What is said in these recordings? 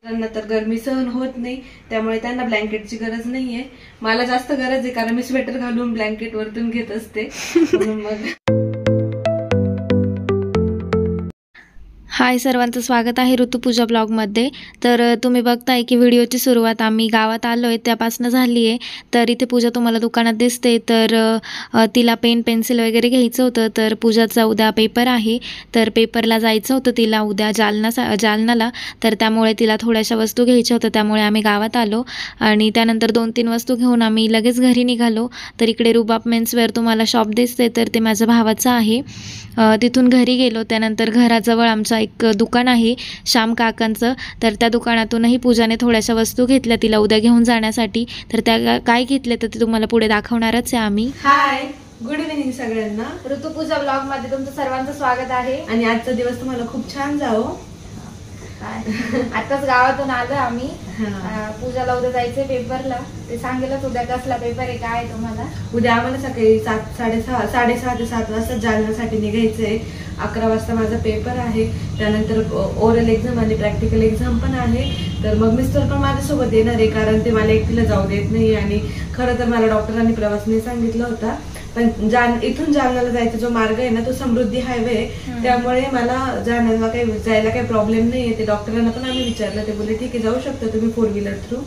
त्यांना तर गरमी सहन होत नाही, त्यामुळे त्यांना ब्लँकेटची गरज नाहीये. मला जास्त गरज आहे, कारण मी स्वेटर घालून ब्लँकेट वरतून घेत असते. म्हणून मग हाय, सर्वांचं स्वागत आहे ऋतुपूजा ब्लॉगमध्ये. तर तुम्ही बघताय की व्हिडिओची सुरुवात आम्ही गावात आलो आहे त्यापासून झाली आहे. तर इथे पूजा तुम्हाला दुकानात दिसते. तर तिला पेन पेन्सिल वगैरे घ्यायचं होतं. तर पूजाचा उद्या पेपर आहे, तर पेपरला जायचं होतं तिला उद्या जालनाला. तर त्यामुळे तिला थोड्याशा वस्तू घ्यायच्या होत्या, त्यामुळे आम्ही गावात आलो आणि त्यानंतर 2-3 वस्तू घेऊन आम्ही लगेच घरी निघालो. तर इकडे रुबाब मेन्सवेअर तुम्हाला शॉप दिसते, तर ते माझ्या भावाचं आहे. तिथून घरी गेलो. त्यानंतर घराजवळ आमचा एक दुकान आहे श्याम काकांचं. तर त्या दुकानातूनही पूजाने थोड्याशा वस्तू घेतल्या तिला उद्या घेऊन जाण्यासाठी. तर त्या काय घेतले तर ते तुम्हाला पुढे दाखवणारच आहे आम्ही. हाय, गुड इव्हिनिंग सगळ्यांना. ऋतुपूजा ब्लॉग मध्ये तुमचं सर्वांचं स्वागत आहे आणि आजचा दिवस तुम्हाला खूप छान जावो. आताच गावातून आलो आम्ही. पूजाला उद्या जायचंय पेपरला. ते सांगेलच उद्या कसला पेपर आहे काय तुम्हाला. उद्या आम्हाला सकाळी 6:30 ते 7 वाजता जालन्यासाठी निघायचंय. 11 वाजता माझा पेपर आहे. त्यानंतर ओरल एक्झाम आणि प्रॅक्टिकल एक्झाम पण आहे. तर मग मिस्टर पण माझ्यासोबत येणार आहे, कारण ते मला एकटीला जाऊ देत नाही. आणि खरं तर मला डॉक्टरांनी प्रवासने सांगितलं होता, पण इथून जालन्याला जायचा जो मार्ग आहे ना तो समृद्धी हायवे आहे, त्यामुळे मला जायला काही प्रॉब्लेम नाहीये. ते डॉक्टरांना पण आम्ही विचारलं, ते बोलले ठीक आहे जाऊ शकता तुम्ही 4 व्हीलर थ्रू.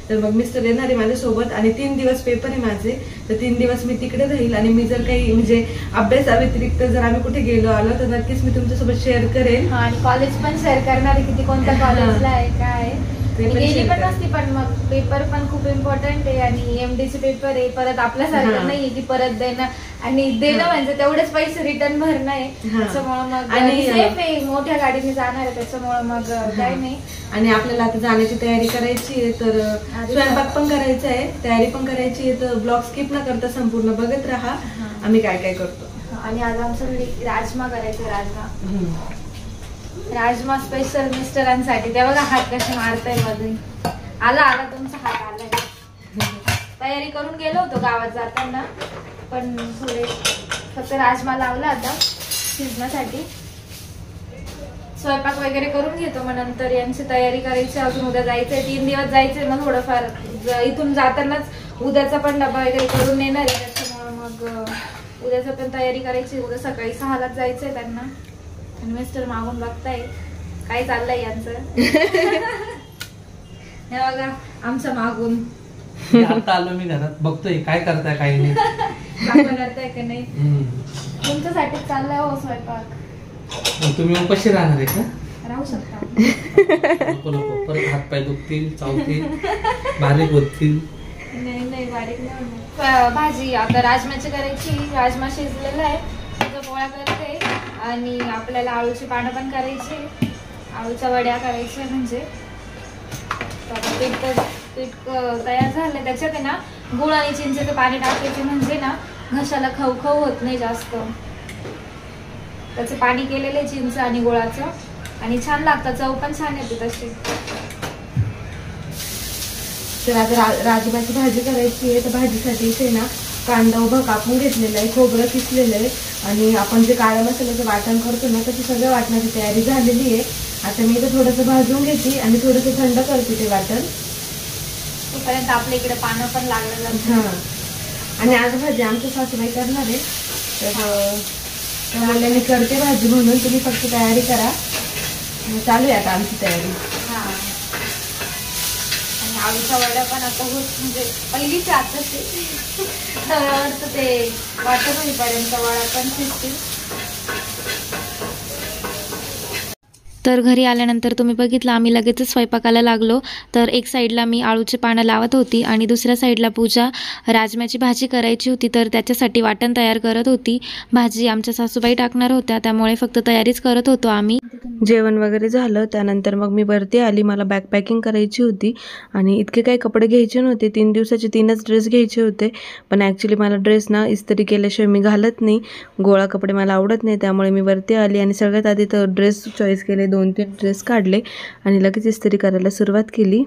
तर मग मिस्टर येणार आहे माझ्यासोबत आणि 3 दिवस पेपर आहे माझे. तर 3 दिवस मी तिकडे राहील आणि मी जर काही म्हणजे अभ्यासाव्यतिरिक्त जर आम्ही कुठे गेलो आलो तर नक्कीच मी तुमच्यासोबत शेअर करेन. आणि कॉलेज पण शेअर करणार आहे, किती कोणत्या कॉलेजला आहे काय गेली पण नसती. पण मग पेपर पण खूप इम्पॉर्टंट आहे आणि एमडीचे पेपर आहे. परत आपल्यासारखं नाहीये की परत देणं आणि देणं म्हणजे तेवढेच पैसे रिटर्न भरणं आहे. त्याच्यामुळे मग आणि सेफ आहे, मोठ्या गाडीने जाणार आहे त्याच्यामुळे मग काही नाही. आणि आपल्याला आता जाण्याची तयारी करायची आहे, तर स्वयंपाक पण करायचा आहे, तयारी पण करायची आहे. तर ब्लॉग स्किप न करता संपूर्ण बघत राहा आम्ही काय काय करतो. आणि आज आमचं राजमा करायचं. राजमा स्पेशल मिस्टरांसाठी. ते बघा हात कसे मारताय मध्ये. आला तुमचा हात आलाय. तयारी करून गेलो होतो गावात जाताना, पण थोडे फक्त राजमा लावला आता शिजण्यासाठी. स्वयंपाक वगैरे करून घेतो, मग नंतर यांची तयारी करायची. अजून उद्या जायचंय, 3 दिवस जायचंय. मग थोडंफार इथून जातानाच उद्याचा पण डबा वगैरे करून नेणार आहे, त्याच्यामुळे मग उद्याचा पण तयारी करायची. उद्या सकाळी 6लाच जायचंय त्यांना. आणि मिस्टर मागून बघताय काय चाललंय यांचं. हे बघा आमचं मागून. आता आलो मी घरात, बघतोय काय करताय काही नाही. करताय का नाही. तुमच्यासाठी चाललाय हो स्वयंपाक. तुम्ही उपाशी राहणार आहे का. राहू शकता. नको नको, परत हात पाय दुखतील, चावतील, बारीक होतील. नाही बारीक नाही होणार. भाजी आता राजमाची करायची. राजमा शिजलेला आहे, त्याचा पोळा करते. आणि आपल्याला आळूची पानं पण करायची, आळूच्या वड्या करायच्या. म्हणजे पीठ तयार झालं. त्याच्यात आहे ना गुळ आणि चिंचेचं पाणी टाकायचे, म्हणजे ना घशाला खवखव होत नाही जास्त. त्याचं पाणी केलेलं आहे चिंच आणि गुळाचं, आणि छान लागतं, चव पण छान येते तशी. तर आता राजमाची भाजी करायची आहे. तर भाजीसाठी इथे ना कांदा उभा कापून घेतलेला आहे, खोबरं किसलेलं आहे, आणि आपण जे काळ्या मसाल्याचं वाटण करतो ना त्याची सगळं वाटणाची तयारी झालेली आहे. आता मी इथं थोडंसं भाजून घेते आणि थोडंसं थंड करते ते वाटण. तोपर्यंत आपल्या इकडे पानं पण लागलेलं. आणि आज भाजी आमच्या सासूबाई करणार आहे, तर त्यामुळे मी करते भाजी म्हणून तुम्ही फक्त तयारी करा. चालू आहे आता आमची तयारी. आळूच्या वड्या पण आता होत, म्हणजे पहिलीच आता तव्यावरच ते वाटत होईपर्यंत वड्या पण शिजतील. तर घरी आल्यानंतर तुम्ही बघितलं आम्ही लगेचच स्वयंपाकाला लागलो. तर एक साईडला मी आळूचे पानं लावत होती आणि दुसऱ्या साईडला पूजा राजम्याची भाजी करायची होती. तर त्याच्यासाठी वाटण तयार करत होती. भाजी आमच्या सासूबाई टाकणार होत्या, त्यामुळे फक्त तयारीच करत होतो आम्ही. जेवण वगैरे झालं त्यानंतर मग मी वरती आली. मला बॅग पॅकिंग करायची होती आणि इतके काही कपडे घ्यायचे नव्हते. 3 दिवसाचे 3च ड्रेस घ्यायचे होते, पण ॲक्च्युली मला ड्रेस ना इस्त्री केल्याशिवाय मी घालत नाही. गोळा कपडे मला आवडत नाही, त्यामुळे मी वरती आली आणि सगळ्यात आधी तर ड्रेस चॉईस केले. 2-3 ड्रेस काढले आणि लगेच इस्त्री करायला सुरुवात केली.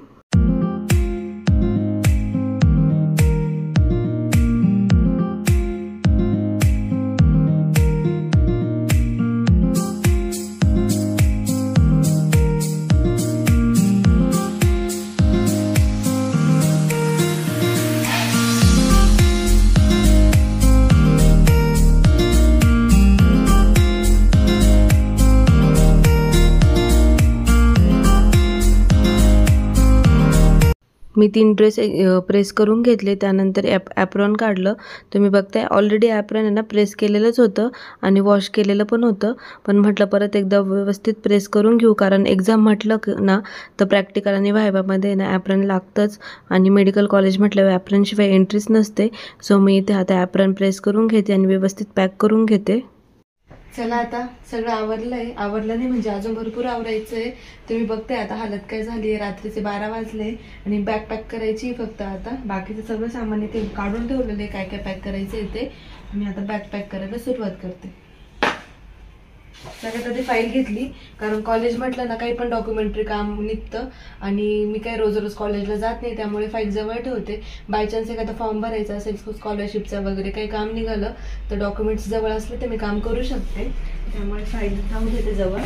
मी 3 ड्रेस प्रेस करून घेतले. त्यानंतर ॲप्रॉन काढलं. तुम्ही बघताय ऑलरेडी ॲप्रॉन आहे ना प्रेस केलेलंच होतं आणि वॉश केलेलं पण होतं, पण म्हटलं परत एकदा व्यवस्थित प्रेस करून घेऊ, कारण एक्झाम म्हटलं ना तर प्रॅक्टिकल आणि व्हायवामध्ये ना ॲप्रॉन लागतंच आणि मेडिकल कॉलेज म्हटल्यावर ॲप्रॉनशिवाय एंट्रीच नसते. सो मी इथे आता ॲप्रॉन प्रेस करून घेते आणि व्यवस्थित पॅक करून घेते. चला आता सगळं आवरलं नाही म्हणजे अजून भरपूर आवरायचं आहे. तुम्ही बघताय आता हालत काय झाली आहे. रात्रीचे 12 वाजले आणि बॅग पॅक करायची फक्त. आता बाकीचं सगळं सामान इथे काढून ठेवलेलं आहे, काय काय पॅक करायचं आहे ते. मी आता बॅग पॅक करायला सुरुवात करते. सगळ्यात आधी फाईल घेतली, कारण कॉलेज म्हटलं ना काही पण डॉक्युमेंटरी काम निघतं आणि मी काय रोज रोज कॉलेजला जात नाही, त्यामुळे फाईल जवळ ठेवते. बाय चान्स एखादा फॉर्म भरायचा असेल स्कॉलरशिपचा वगैरे काही काम निघालं तर डॉक्युमेंट्स जवळ असले तर मी काम करू शकते, त्यामुळे फाईल ठेवून घेते जवळ.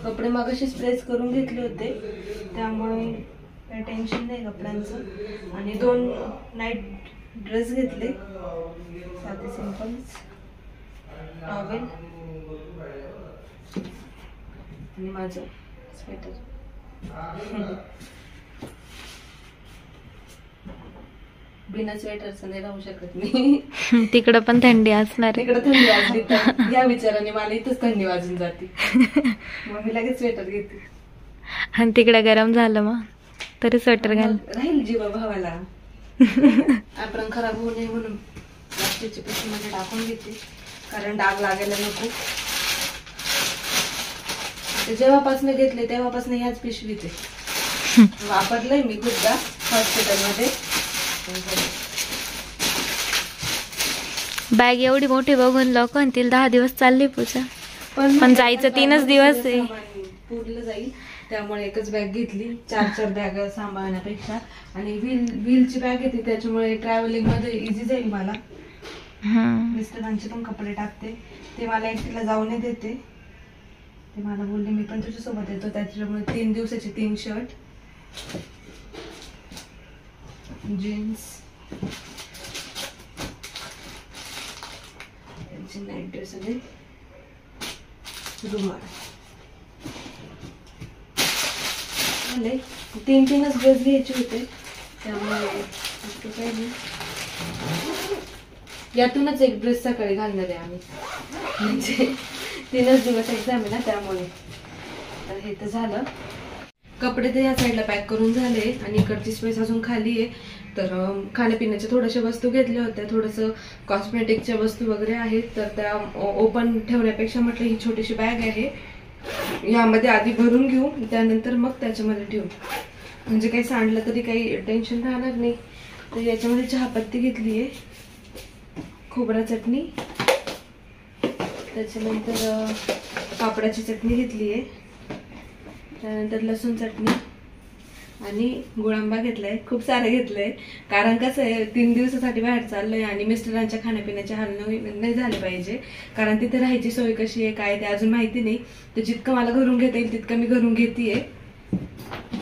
कपडे मगाशीच प्रेस करून घेतले होते, त्यामुळे काही टेन्शन नाही कपड्यांचं. आणि 2 नाईट ड्रेस घेतले, साधे सिंपल टॉवेल आणि माझं स्वेटर. बिना स्वेटरचं नाही राहू शकत मी. तिकडं पण थंडी असणार. तिकडं थंडी वाजली तर या विचाराने मला इथंच थंडी वाजून जाते, मग मी लगेच स्वेटर घेते. आणि तिकडं गरम झालं मग तरी स्वेटर घाल. राहील जीवा भावाला. आपण खराब होऊ नये म्हणून प्लास्टिकची पिशवीमध्ये टाकून घेते, कारण डाग लागायला नको. जेव्हापासून घेतले तेव्हापासून ह्याच पिशवीत वापरलंय मी खूपदा हॉस्पिटलमध्ये. बॅग एवढी मोठी बघून लोक म्हणतील 10 दिवस चालली पूजा, पण जायचं 3च दिवस आहे. पूर्ण जाईल त्यामुळे एकच बॅग घेतली. 4 बॅग सांभाळण्यापेक्षा. आणि व्हीलची बॅग येते त्याच्यामुळे ट्रॅव्हलिंग मध्ये इझी जाईल मला. मिस्टरांचे पण कपडे टाकते, ते मला एकटीला जाऊन देते. ते मला बोलले मी पण तुझ्यासोबत येतो, त्याच्यामुळे 3 दिवसाचे 3 शर्ट, जीन्स, नाईट ड्रेस आणि रुमाल. 3-3च ड्रेस घ्यायचे होते, त्यामुळे काही नाही. यातूनच एक ड्रेस सकाळी घालणार आहे आम्ही, म्हणजे 3च दिवस एक्झाम आहे ना, त्यामुळे. तर हे तर झालं. कपडे तर या साईडला पॅक करून झाले आणि इकडची स्पेस अजून खाली आहे. तर खाण्यापिण्याच्या थोड्याशा वस्तू घेतल्या होत्या, थोडंसं कॉस्मेटिकच्या वस्तू वगैरे आहेत. तर त्या ओपन ठेवण्यापेक्षा म्हटलं ही छोटीशी बॅग आहे, यामध्ये आधी भरून घेऊ, त्यानंतर मग त्याच्यामध्ये ठेवू, म्हणजे काही सांडलं तरी काही टेन्शन राहणार नाही. तर याच्यामध्ये चहापत्ती घेतली आहे, खोबरा चटणी, त्याच्यानंतर पापडाची चटणी घेतली आहे, त्यानंतर लसूण चटणी आणि गुळांबा घेतलाय. खूप सारं घेतलंय, कारण कसं आहे 3 दिवसासाठी बाहेर चाललोय आणि मिस्टरांच्या खाण्यापिण्याचे हाल नाही झाले पाहिजे, कारण तिथे राहायची सोय कशी आहे काय ते अजून माहिती नाही. तर जितकं मला घरून घेता येईल तितकं मी घरून घेतेय.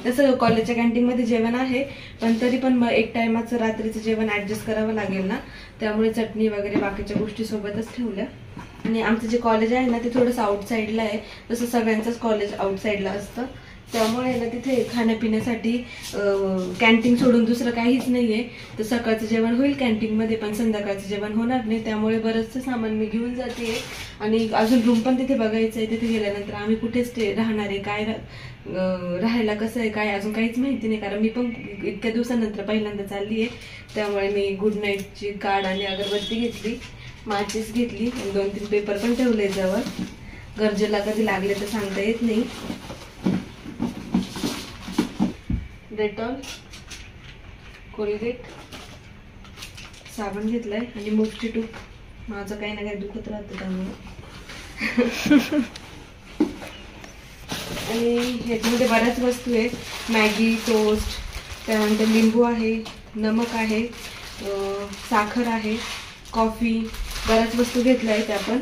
तसं कॉलेजच्या कॅन्टीनमध्ये जेवण आहे, पण तरी पण मग एक टायमाचं रात्रीचं जेवण ऍडजस्ट करावं लागेल ना, त्यामुळे चटणी वगैरे बाकीच्या गोष्टी सोबतच ठेवल्या. आणि आमचं जे कॉलेज आहे ना ते थोडंसं आउटसाईडला आहे, तसं सगळ्यांचंच कॉलेज आउटसाईडला असतं, त्यामुळे ना तिथे खाण्यापिण्यासाठी कॅन्टीन सोडून दुसरं काहीच नाहीये. तर सकाळचं जेवण होईल कॅन्टीनमध्ये, पण संध्याकाळचं जेवण होणार नाही, त्यामुळे बरंचसं सामान मी घेऊन जाते. आणि अजून रूम पण तिथे बघायचं आहे. तिथे गेल्यानंतर आम्ही कुठे स्टे राहणार आहे, काय राहायला कसं आहे काय अजून काहीच माहिती नाही, कारण मी पण इतक्या दिवसानंतर पहिल्यांदा चालली आहे. त्यामुळे मी गुड नाईटची कार्ड आणि अगरबत्ती घेतली, माचीस घेतली, 2-3 पेपर पण ठेवले जवळ, गरजेला कधी लागले तर सांगता येत नाही. डेटॉल, कोलगेट, साबण घेतलाय आणि मुफ्ती टूप. माझं काही ना काही दुखत राहतं त्यामुळे. आणि ह्याच्यामध्ये बऱ्याच वस्तू आहे, मॅगी, टोस्ट, त्यानंतर लिंबू आहे, नमक आहे, साखर आहे, कॉफी, बऱ्याच वस्तू घेतल्या आहेत त्या पण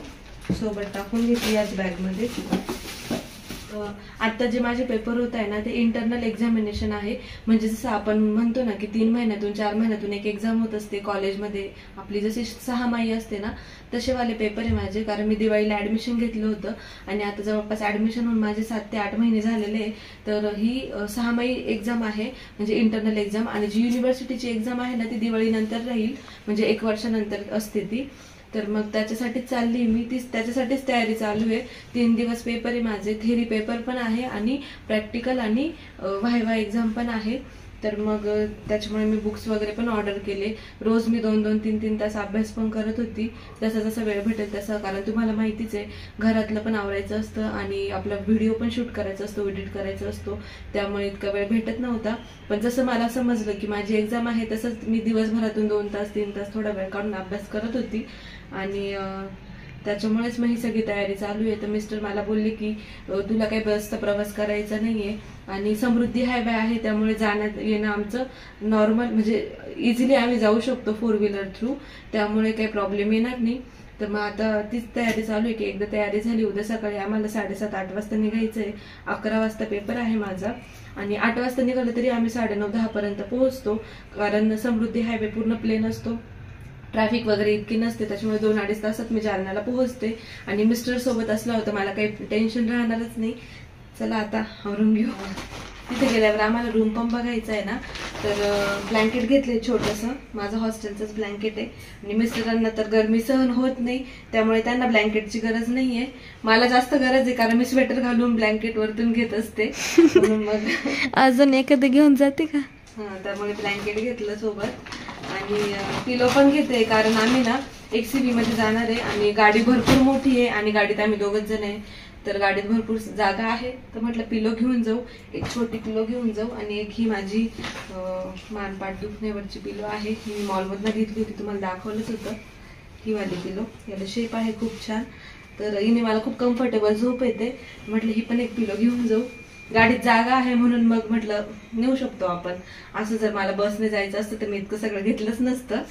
सोबत टाकून घेतली याच बॅगमध्ये. आता जे माझे पेपर होत आहे ना ते इंटरनल एक्झामिनेशन आहे. म्हणजे जसं आपण म्हणतो ना की 3 महिन्यातून 4 महिन्यातून एक एक्झाम होत असते कॉलेजमध्ये, आपली जशी 6माही असते ना तसेवाले पेपर आहे माझे. कारण मी दिवाळीला ऍडमिशन घेतलं होतं आणि आता जवळपास ऍडमिशन होऊन माझे 7 ते 8 महिने झालेले आहे. तर ही 6माही एक्झाम आहे म्हणजे इंटरनल एक्झाम. आणि जी युनिव्हर्सिटीची एक्झाम आहे ना ती दिवाळीनंतर राहील, म्हणजे 1 वर्षानंतर असते ती. तर मग त्याच्यासाठीच चालली मी, त्याच्यासाठीच तयारी चालू आहे. 3 दिवस पेपर आहे माझे, थेरी पेपर पण आहे आणि प्रॅक्टिकल आणि व्हायवा एक्झाम पण आहे. तर मग त्याच्यामुळे मी बुक्स वगैरे पण ऑर्डर केले. रोज मी 2-2, 3-3 तास अभ्यास पण करत होती, जसा जसा वेळ भेटेल तसा. कारण तुम्हाला माहितीच आहे घरातलं पण आवरायचं असतं आणि आपला व्हिडिओ पण शूट करायचा असतो, एडिट करायचा असतो, त्यामुळे इतका वेळ भेटत नव्हता. पण जसं मला समजलं की माझी एक्झाम आहे तसंच मी दिवसभरातून 2 तास 3 तास थोडा वेळ काढून अभ्यास करत होती आणि त्याच्यामुळेच मग ही सगळी तयारी चालू आहे. तर मिस्टर मला बोलले की तुला काही बसचा प्रवास करायचा नाहीये आणि समृद्धी हायवे आहे, त्यामुळे जाण्यात येणं आमचं नॉर्मल, म्हणजे इझिली आम्ही जाऊ शकतो 4 व्हीलर थ्रू, त्यामुळे काही प्रॉब्लेम येणार नाही. तर मग आता तीच तयारी चालू आहे की एकदा तयारी झाली उद्या सकाळी आम्हाला 7:30-8 वाजता निघायचंय. 11 वाजता पेपर आहे माझा आणि 8 वाजता निघालं तरी आम्ही 9:30-10 पर्यंत पोहोचतो. कारण समृद्धी हायवे पूर्ण प्लेन असतो, ट्रॅफिक वगैरे इतकी नसते, त्याच्यामुळे 2-2.5 तासात मी जालन्याला पोहोचते. आणि मिस्टर सोबत असला होता मला काही टेन्शन राहणारच नाही. चला आता आवरून घेऊ. तिथे गेल्यावर आम्हाला रूम पण बघायचा आहे ना, तर ब्लँकेट घेतले छोटंसं, माझं हॉस्टेलचंच ब्लँकेट आहे. आणि मिस्टरांना तर गरमी सहन होत नाही, त्यामुळे त्यांना ब्लँकेटची गरज नाहीये. मला जास्त गरज आहे कारण मी स्वेटर घालून ब्लँकेट वरतून घेत असते. म्हणून मग अजून एखादं घेऊन जाते का? त्यामुळे ब्लँकेट घेतलं सोबत आणि पिलो पण घेते. कारण आम्ही ना XCV मध्ये जाणार आहे आणि गाडी भरपूर मोठी आहे आणि गाडीत आम्ही 2च जण आहे, तर गाडीत भरपूर जागा आहे. तर म्हटलं पिलो घेऊन जाऊ, एक छोटी पिलो घेऊन जाऊ. आणि एक ही माझी मानपाट दुखण्यावरची पिलो आहे, ही मी मॉलमधनं घेतली होती, तुम्हाला दाखवलंच होतं. ही वाली पिलो, याला शेप आहे खूप छान, तर हिने मला खूप कम्फर्टेबल झोप येते. म्हटलं ही पण एक पिलो घेऊन जाऊ. गाडीत जागा आहे म्हणून मग म्हटलं नेऊ शकतो आपण. असं जर मला बसने जायचं असतं तर मी इतकं सगळं घेतलंच नसतं,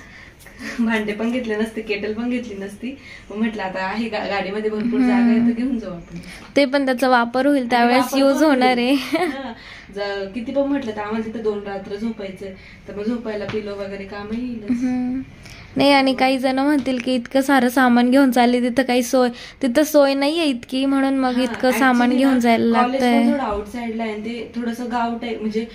भांडे पण घेतले नसते, केटल पण घेतली नसती. मग म्हटलं आता आहे गाडीमध्ये भरपूर जागा आहे तर घेऊन जाऊ आपण. ते पण त्याचा वापर होईल, त्यावेळेस यूज होणार आहे. किती पण म्हटलं तर आम्हाला तिथे 2 रात्र झोपायचंय, तर मग झोपायला पिलो वगैरे काम येईल. नाही, आणि काही जण म्हणतील की इतकं सारं सामान घेऊन चालले, तिथं काही तिथं सोय नाहीये इतकी, म्हणून मग इतकं सामान घेऊन जायला लागतंय. थोडं आउटसाइडला आहे, ते थोडंसं गाव टाईप, म्हणजे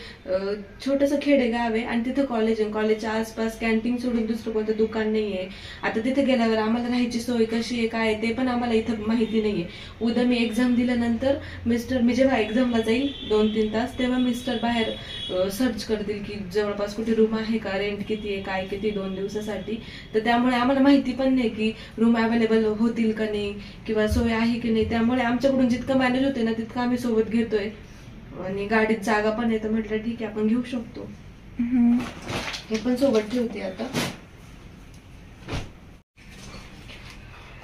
छोटंसं खेडेगाव आहे आणि तिथं कॉलेज आहे. कॉलेजच्या आसपास कॅन्टीन सोडून दुसरं कोणतं दुकान नाहीये. आता तिथे गेल्यावर आम्हाला राहायची सोय कशी आहे काय ते पण आम्हाला इथं माहिती नाहीये. उद्या मी एक्झाम दिल्यानंतर मी जेव्हा एक्झामला जाईल 2-3 तास, तेव्हा मिस्टर बाहेर सर्च करतील की जवळपास कुठे रूम आहे का, रेंट किती आहे, काय किती 2 दिवसासाठी. तर त्यामुळे आम्हाला माहिती पण नाही की रूम अवेलेबल होतील का नाही किंवा सोय आहे की नाही. त्यामुळे आमच्याकडून जितकं मॅनेज होते ना तितकं आम्ही सोबत घेतोय. आणि गाडीत जागा पण आहे, तर म्हटलं ठीक आहे आपण घेऊ शकतो. हे पण सोबत ठेवते. आता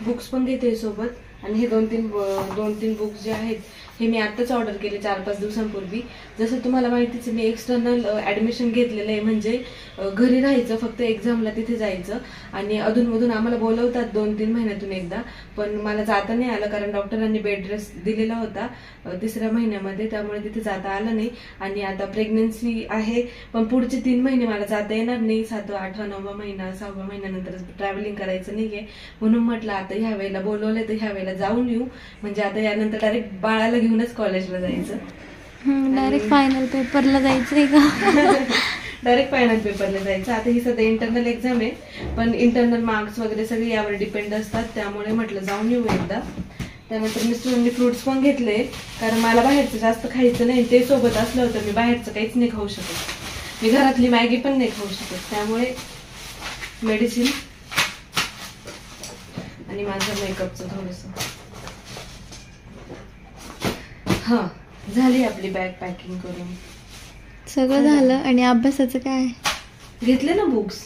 बुक्स पण घेते सोबत. आणि हे 2-3 बुक्स जे आहेत हे मी आत्ताच ऑर्डर केले 4-5 दिवसांपूर्वी. जसं तुम्हाला माहितीच मी एक्सटर्नल ऍडमिशन घेतलेलं आहे, म्हणजे घरी राहायचं, फक्त एक्झामला तिथे जायचं. आणि अधूनमधून आम्हाला बोलवतात 2-3 महिन्यातून एकदा, पण मला जाता नाही आलं कारण डॉक्टरांनी बेड रेस्ट दिलेला होता 3ऱ्या महिन्यामध्ये, त्यामुळे तिथे जाता आलं नाही. आणि आता प्रेग्नन्सी आहे, पण पुढचे 3 महिने मला जाता येणार नाही. 7वा, 8वा, 9वा महिना, 6व्या महिन्यानंतर ट्रॅव्हलिंग करायचं नाहीये. म्हणून म्हटलं आता ह्या वेळेला बोलवलंय तर ह्या वेळेला जाऊन येऊ, म्हणजे आता यानंतर डायरेक्ट बाळाला घेऊनच कॉलेजला जायचं. डायरेक्ट फायनल पेपरला जायचंय का? डायरेक्ट फायनल पेपरला जायचं. आता ही सध्या इंटरनल एक्झाम आहे, पण इंटरनल मार्क्स वगैरे सगळे यावर डिपेंड असतात, त्यामुळे म्हटलं जाऊन येऊ एकदा. त्यानंतर मिस्टरांनी फ्रुट्स पण घेतले, कारण मला बाहेरचं जास्त खायचं नाही. ते सोबत असलं होतं मी बाहेरचं काहीच नाही खाऊ शकत, मी घरातली मॅगी पण नाही खाऊ शकत. त्यामुळे मेडिसिन आणि माझं मेकअपचं थोडंसं. झाली आपली बॅग पॅकिंग करून सगळं झालं. आणि अभ्यासाचं काय? घेतले ना बुक्स,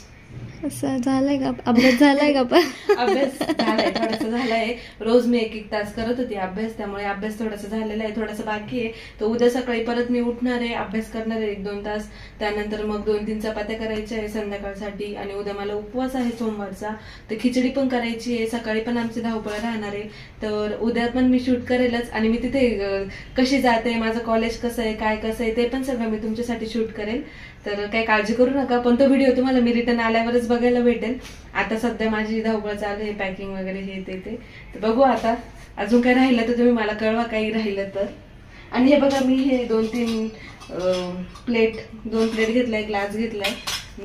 असं झालंय का, अभ्यास झालाय का पण? अभ्यास झालाय, थोडासा झालाय. रोज मी 1-1 तास करत होती अभ्यास, त्यामुळे अभ्यास थोडासा झालेला आहे, थोडासा बाकी आहे. तर उद्या सकाळी परत मी उठणार आहे, अभ्यास करणार आहे 1-2 तास. त्यानंतर मग 2-3 चपात्या करायच्या आहे संध्याकाळसाठी. आणि उद्या मला उपवास आहे सोमवारचा, तर खिचडी पण करायची आहे. सकाळी पण आमची धावपळ राहणार आहे, तर उद्या पण मी शूट करेलच. आणि मी तिथे कशी जाते, माझं कॉलेज कसं आहे, काय कसं आहे, ते पण सगळं मी तुमच्यासाठी शूट करेल. तर काही काळजी करू नका. पण तो व्हिडिओ तुम्हाला मी रिटर्न आल्यावरच बघायला भेटेल. आता सध्या माझी धावपळ चालू आहे, पॅकिंग वगैरे हे ते. तर बघू आता, अजून काय राहिलं तर तुम्ही मला कळवा काही राहिलं तर. आणि हे बघा, मी हे 2-3 प्लेट घेतलाय, ग्लास घेतलाय,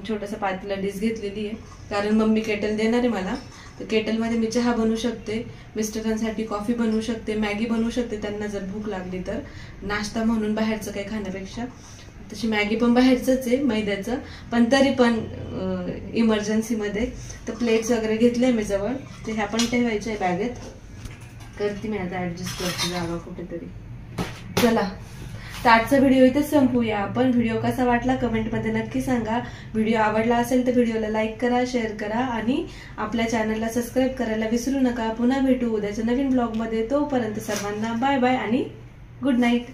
छोटासा पातेला डिश घेतलेली आहे. कारण मम्मी केटल देणार आहे मला, तर केटलमध्ये मी चहा बनवू शकते, मिस्टरांसाठी कॉफी बनवू शकते, मॅगी बनवू शकते त्यांना जर भूक लागली तर, नाश्ता म्हणून बाहेरचं काही खाण्यापेक्षा. तशी मॅगी पण बाहेरचंच आहे मैद्याचं, पण तरी पण इमर्जन्सीमध्ये. तर प्लेट्स वगैरे घेतले मी जवळ, तर ह्या पण ठेवायच्या आहे बॅगेत. करते मी आता, ऍडजस्ट करते जागा कुठेतरी. चला, तर आजचा व्हिडिओ इथेच संपूया आपण. व्हिडिओ कसा वाटला कमेंटमध्ये नक्की सांगा. व्हिडिओ आवडला असेल तर व्हिडिओला लाईक करा, शेअर करा आणि आपल्या चॅनलला सबस्क्राईब करायला विसरू नका. पुन्हा भेटू उद्याच्या नवीन ब्लॉगमध्ये. तोपर्यंत सर्वांना बाय बाय आणि गुड नाईट.